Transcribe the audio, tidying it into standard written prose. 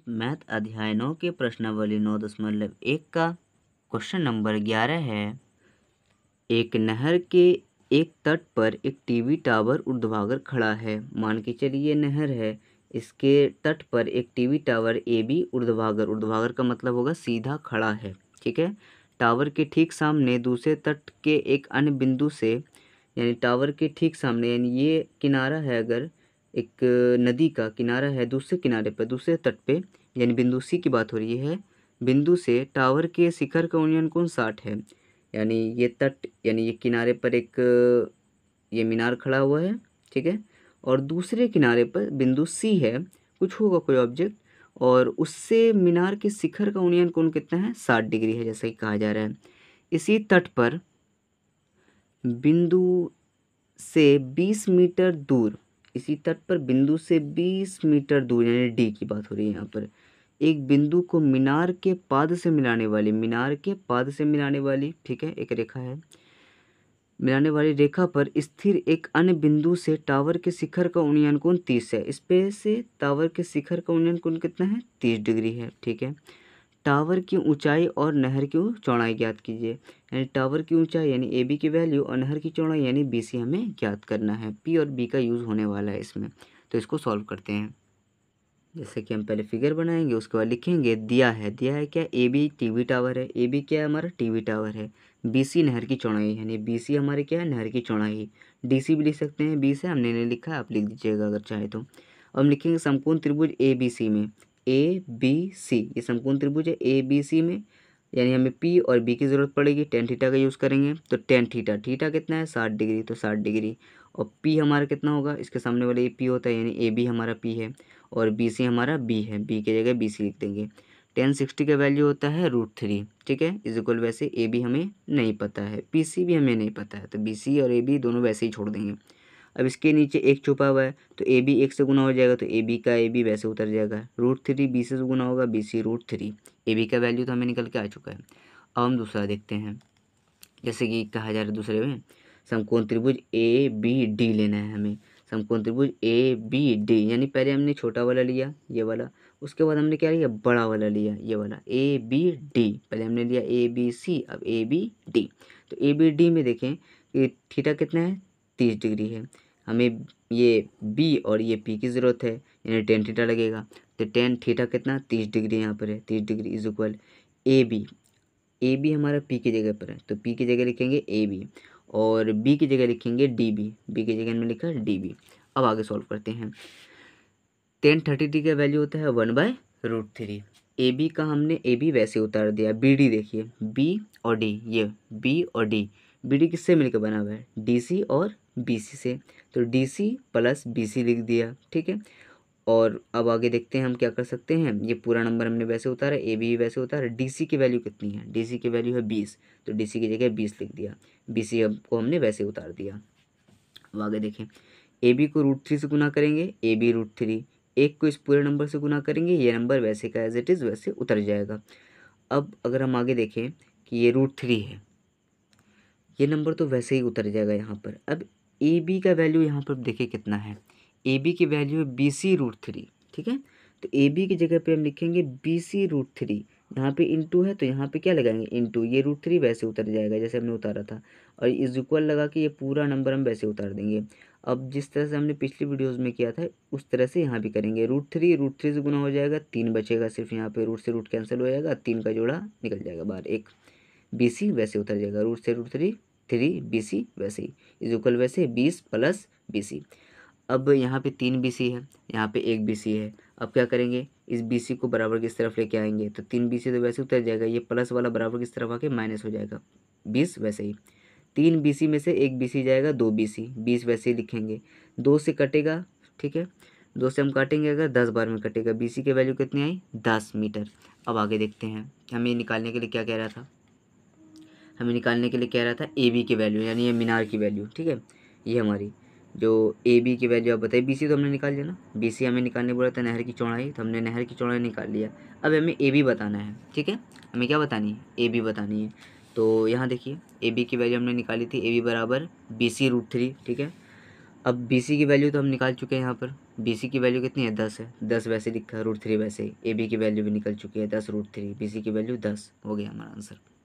Math अध्याय 9 के प्रश्नावली 9.1 का क्वेश्चन नंबर 11 है। एक नहर के एक तट पर एक टीवी टावर ऊर्ध्वाधर खड़ा है। मान के चलिए नहर है, इसके तट पर एक टीवी टावर ए बी ऊर्ध्वाधर का मतलब होगा सीधा खड़ा है। ठीक है, टावर के ठीक सामने दूसरे तट के एक अन्य बिंदु से, यानी टावर के ठीक सामने, यानी ये किनारा है, अगर एक नदी का किनारा है, दूसरे किनारे पर दूसरे तट पे, यानी बिंदु सी की बात हो रही है, बिंदु से टावर के शिखर का उन्नयन कोण 60 है। यानी ये तट, यानी ये किनारे पर एक ये मीनार खड़ा हुआ है। ठीक है, और दूसरे किनारे पर बिंदु सी है, कुछ होगा कोई ऑब्जेक्ट, और उससे मीनार के शिखर का उन्नयन कोण कितना है, 60 डिग्री है, जैसा कि कहा जा रहा है। इसी तट पर बिंदु से 20 मीटर दूर, इसी तट पर बिंदु से 20 मीटर दूर, यानी डी की बात हो रही है यहाँ पर, एक बिंदु को मीनार के पाद से मिलाने वाली, मीनार के पाद से मिलाने वाली, ठीक है, एक रेखा है, मिलाने वाली रेखा पर स्थिर एक अन्य बिंदु से टावर के शिखर का उन्नयन कोण 30 है। इस पे से टावर के शिखर का उन्नयन कोण कितना है, 30 डिग्री है। ठीक है, टावर की ऊंचाई और नहर की चौड़ाई ज्ञात कीजिए। यानी टावर की ऊंचाई यानी ए बी की वैल्यू और नहर की चौड़ाई यानी बी सी हमें ज्ञात करना है। पी और बी का यूज़ होने वाला है इसमें, तो इसको सॉल्व करते हैं। जैसे कि हम पहले फिगर बनाएंगे, उसके बाद लिखेंगे दिया है क्या, ए बी टीवी टावर है, ए बी क्या है हमारा, टीवी टावर है, बी सी नहर की चौड़ाई, यानी बी सी हमारे क्या है, नहर की चौड़ाई। डी सी भी लिख सकते हैं, बी से हमने नहीं लिखा है, आप लिख दीजिएगा अगर चाहे तो। अब हम लिखेंगे समकोण त्रिभुज ए बी सी में, ए बी सी, ये समकोण त्रिभुज है ए बी सी में, यानी हमें पी और बी की ज़रूरत पड़ेगी। टेन थीटा का यूज़ करेंगे, तो टेन थीटा, थीटा कितना है, 60 डिग्री, तो 60 डिग्री। और पी हमारा कितना होगा, इसके सामने वाले ए पी होता है, यानी ए बी हमारा पी है, और बी सी हमारा बी है, बी की जगह बी सी लिख देंगे। 1060 का वैल्यू होता है √3। ठीक है, इज इक्वल, वैसे ए बी हमें नहीं पता है, पी सी भी हमें नहीं पता है, तो बी सी और ए बी दोनों वैसे ही छोड़ देंगे। अब इसके नीचे एक छुपा हुआ है, तो ए बी एक से गुना हो जाएगा, तो ए बी का ए बी वैसे उतर जाएगा। √3 बी से गुना होगा, बी सी √3। ए बी का वैल्यू तो हमें निकल के आ चुका है। अब हम दूसरा देखते हैं, जैसे कि कहा जा रहा है दूसरे में, समकोण त्रिभुज ए बी डी लेना है हमें। समकोण त्रिभुज ए बी डी, यानी पहले हमने छोटा वाला लिया, ये वाला, उसके बाद हमने क्या लिया, बड़ा वाला लिया, ये वाला ए बी डी। पहले हमने लिया ए बी सी, अब ए बी डी। तो ए बी डी में देखें कि थीटा कितना है, 30 डिग्री है। हमें ये बी और ये पी की ज़रूरत है, यानी टेन थीटा लगेगा। तो टेन थीटा कितना, 30 डिग्री यहाँ पर है, 30 degree is equal a b. A b हमारा पी की जगह पर है, तो पी की जगह लिखेंगे ए बी, और बी की जगह लिखेंगे डी बी, बी की जगह में लिखा डी बी। अब आगे सॉल्व करते हैं। 1030 का वैल्यू होता है 1/√3। ए बी का हमने ए बी वैसे उतार दिया। बी डी देखिए, बी और डी, ये बी और डी, बी डी किससे मिलकर बना हुआ है, डी सी और बी सी से, तो d c plus b c लिख दिया। ठीक है, और अब आगे देखते हैं हम क्या कर सकते हैं। ये पूरा नंबर हमने वैसे उतारा, ए बी वैसे उतारा, डी सी की वैल्यू कितनी है, डी सी की वैल्यू है 20, तो डी सी की जगह 20 लिख दिया, बी सी को हमने वैसे उतार दिया। अब आगे देखें, ए बी को √3 से गुना करेंगे, ए बी √3, एक को इस पूरे नंबर से गुना करेंगे, ये नंबर वैसे का एज इट इज़ वैसे उतर जाएगा। अब अगर हम आगे देखें कि ये √3 है, ये नंबर तो वैसे ही उतर जाएगा यहाँ पर। अब ए बी का वैल्यू यहाँ पर देखिए कितना है, ए बी की वैल्यू है बी सी √3। ठीक है, तो ए बी की जगह पे हम लिखेंगे बी सी √3, यहाँ पे इंटू है तो यहाँ पे क्या लगाएंगे, इंटू, ये √3 वैसे उतर जाएगा जैसे हमने उतारा था, और इज इक्वल लगा के ये पूरा नंबर हम वैसे उतार देंगे। अब जिस तरह से हमने पिछली वीडियोज़ में किया था उस तरह से यहाँ भी करेंगे। √3 से गुना हो जाएगा, 3 बचेगा सिर्फ यहाँ पे, रूट से रूट कैंसिल हो जाएगा, 3 का जोड़ा निकल जाएगा बाहर, एक बी सी वैसे उतर जाएगा, रूट से √3, 3 बी सी वैसे ही, इज इक्वल वैसे 20 प्लस बी सी। अब यहाँ पे 3 बी सी है, यहाँ पे 1 बी सी है। अब क्या करेंगे, इस बी सी को बराबर की तरफ लेके आएंगे, तो 3 बी सी तो वैसे उतर जाएगा, ये प्लस वाला बराबर की तरफ आके माइनस हो जाएगा, 20 वैसे ही। 3 बी सी में से 1 बी सी जाएगा, 2 बी सी, 20 वैसे ही लिखेंगे, 2 से कटेगा। ठीक है, 2 से हम काटेंगे अगर 10 बार में कटेगा, बी सी की वैल्यू कितनी आई, 10 मीटर। अब आगे देखते हैं, हमें निकालने के लिए क्या कह रहा था, हमें निकालने के लिए कह रहा था ए बी की वैल्यू, यानी ये मीनार की वैल्यू। ठीक है, ये हमारी जो ए बी की वैल्यू आप बताइए, बी सी तो हमने निकाल लिया ना, बी सी हमें निकालने बोला था नहर की चौड़ाई, तो हमने नहर की चौड़ाई निकाल लिया। अब हमें ए बी बताना है। ठीक है, हमें क्या बतानी है, ए बी बतानी है। तो यहाँ देखिए ए बी की वैल्यू हमने निकाली थी, ए बी बराबर बी सी √3। ठीक है, अब बी सी की वैल्यू तो हम निकाल चुके हैं यहाँ पर, BC की वैल्यू कितनी है 10 है, 10 वैसे लिखा है, √3 वैसे ही, AB की वैल्यू भी निकल चुकी है 10 √3, BC की वैल्यू 10 हो गया हमारा आंसर।